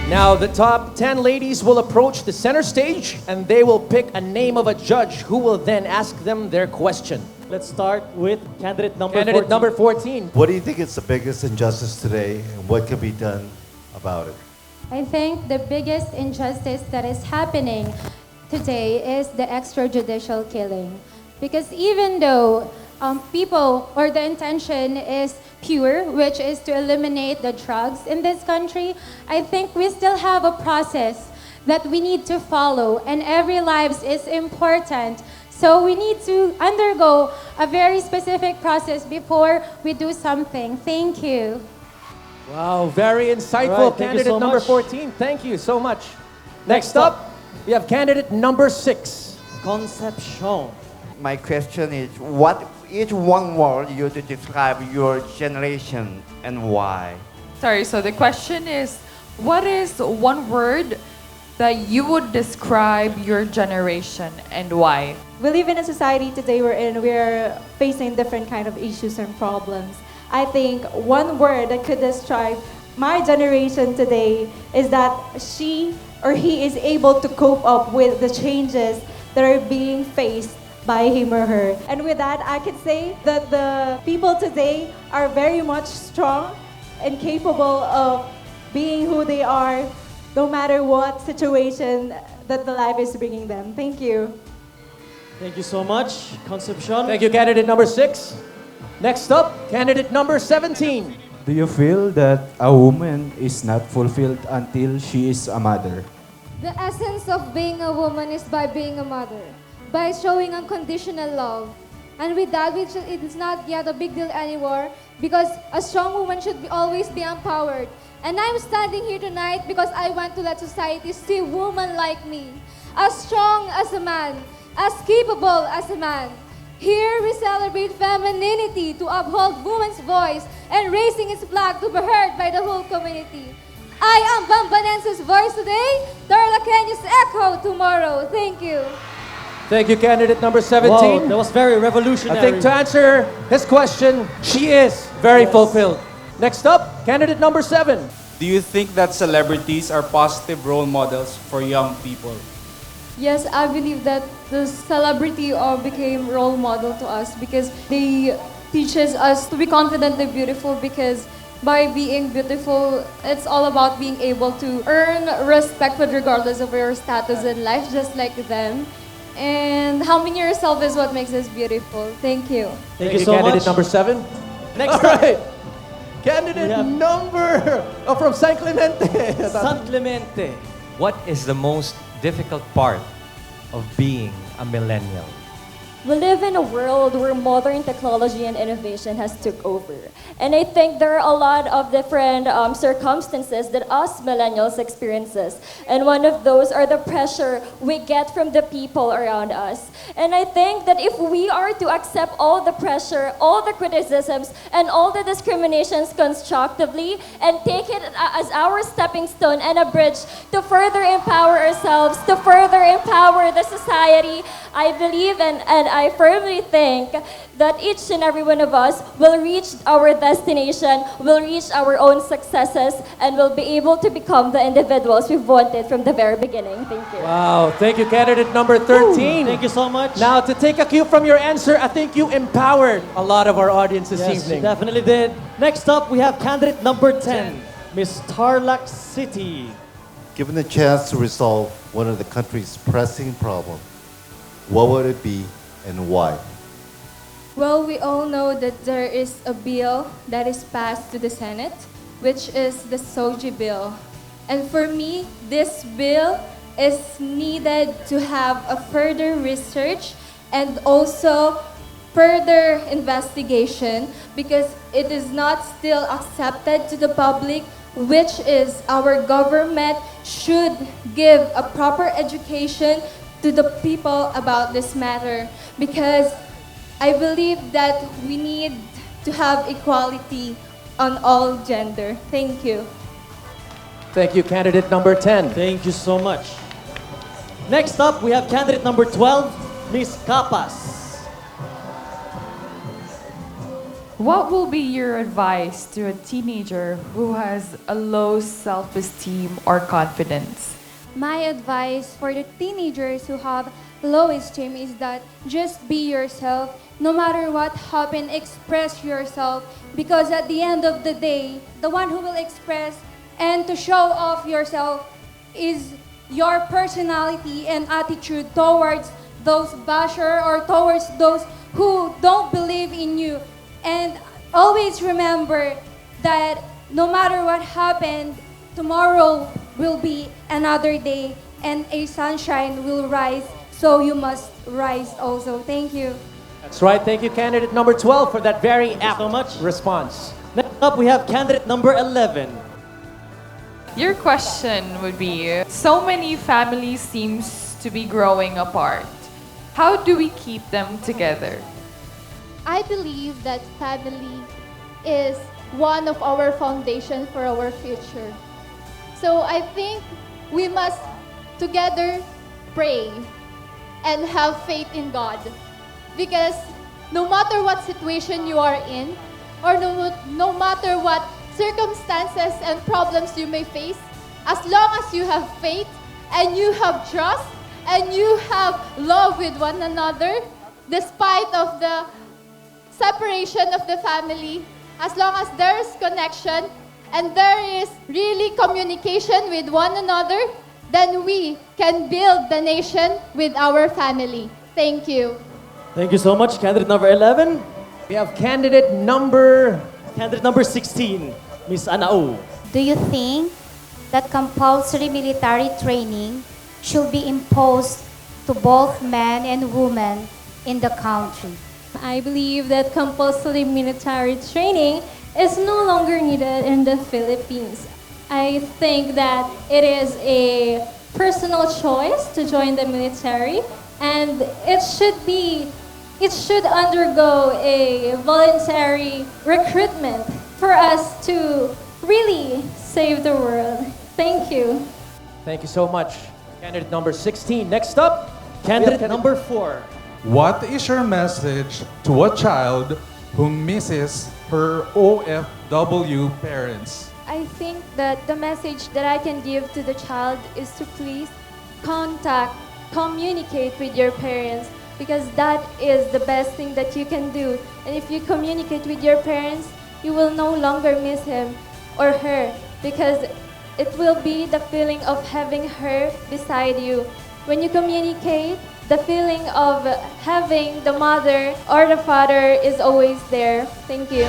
Now, the top 10 ladies will approach the center stage and they will pick a name of a judge who will then ask them their question. Let's start with candidate number Candidate 14. number 14. What do you think is the biggest injustice today, and what can be done about it? I think the biggest injustice that is happening today is the extrajudicial killing. Because even though people or the intention is pure, which is to eliminate the drugs in this country, I think we still have a process that we need to follow, and every life is important. So we need to undergo a very specific process before we do something. Thank you. Wow, very insightful. All right, thank you Candidate so number much. 14. Thank you so much. Next Next up, we have candidate number 6. Concepcion. My question is, what is one word you to describe your generation and why? Sorry, so the question is, what is one word that you would describe your generation and why? We live in a society today wherein we're facing different kind of issues and problems. I think one word that could describe my generation today is that she or he is able to cope up with the changes that are being faced by him or her. And with that, I could say that the people today are very much strong and capable of being who they are, no matter what situation that the life is bringing them. Thank you. Thank you so much, Concepcion. Thank you, candidate number 6. Next up, candidate number 17. Do you feel that a woman is not fulfilled until she is a mother? The essence of being a woman is by being a mother, by showing unconditional love. And with that, it is not yet a big deal anymore because a strong woman should always be empowered. And I'm standing here tonight because I want to let society see women like me, as strong as a man, as capable as a man. Here we celebrate femininity to uphold women's voice and raising its flag to be heard by the whole community. I am Bambanense's voice today, Darla Kenya's echo tomorrow. Thank you. Thank you, candidate number 17. Wow, that was very revolutionary. I think to answer his question, she is very fulfilled. Next up, candidate number 7. Do you think that celebrities are positive role models for young people? Yes, I believe that the celebrity became role model to us because they teaches us to be confidently beautiful, because by being beautiful, it's all about being able to earn respect regardless of your status in life, just like them. And harming yourself is what makes us beautiful. Thank you. Thank you so candidate much. number 7. Next All up, right. Candidate number from San Clemente. San Clemente. What is the most difficult part of being a millennial? We live in a world where modern technology and innovation has took over. And I think there are a lot of different circumstances that us millennials experiences. And one of those are the pressure we get from the people around us. And I think that if we are to accept all the pressure, all the criticisms, and all the discriminations constructively and take it as our stepping stone and a bridge to further empower ourselves, to further empower the society, I believe and I firmly think that each and every one of us will reach our destination, will reach our own successes, and will be able to become the individuals we've wanted from the very beginning. Thank you. Wow, thank you, candidate number 13. Thank you so much. Now, to take a cue from your answer, I think you empowered a lot of our audience this Yes, evening. you definitely did. Next up, we have candidate number 10, Miss Tarlac City. Given the chance to resolve one of the country's pressing problems, what would it be and why? Well, we all know that there is a bill that is passed to the Senate, which is the SOGI bill. And for me, this bill is needed to have a further research and also further investigation because it is not still accepted to the public, which is our government should give a proper education to the people about this matter, because I believe that we need to have equality on all gender. Thank you. Thank you, candidate number 10. Thank you so much. Next up, we have candidate number 12, Miss Capas. What will be your advice to a teenager who has a low self-esteem or confidence? My advice for the teenagers who have low esteem is that just be yourself. No matter what happens, express yourself. Because at the end of the day, the one who will express and to show off yourself is your personality and attitude towards those basher or towards those who don't believe in you. And always remember that no matter what happened, tomorrow will be another day and a sunshine will rise. So you must rise also. Thank you. That's right. Thank you, candidate number 12, for that very apt so much. response. Next up, we have candidate number 11. Your question would be, so many families seems to be growing apart. How do we keep them together? I believe that family is one of our foundation for our future. So I think we must together pray and have faith in God. Because no matter what situation you are in, or no matter what circumstances and problems you may face, as long as you have faith and you have trust and you have love with one another, despite of the separation of the family, as long as there is connection and there is really communication with one another, then we can build the nation with our family. Thank you. Thank you so much, candidate number 11. We have candidate number 16, Miss Anao. Do you think that compulsory military training should be imposed to both men and women in the country? I believe that compulsory military training is no longer needed in the Philippines. I think that it is a personal choice to join the military, and it should undergo a voluntary recruitment for us to really save the world. Thank you. Thank you so much. Candidate number 16. Next up, Candidate number 4. What is your message to a child who misses her OFW parents? I think that the message that I can give to the child is to please communicate with your parents, because that is the best thing that you can do. And if you communicate with your parents, you will no longer miss him or her, because it will be the feeling of having her beside you. When you communicate, the feeling of having the mother or the father is always there. Thank you.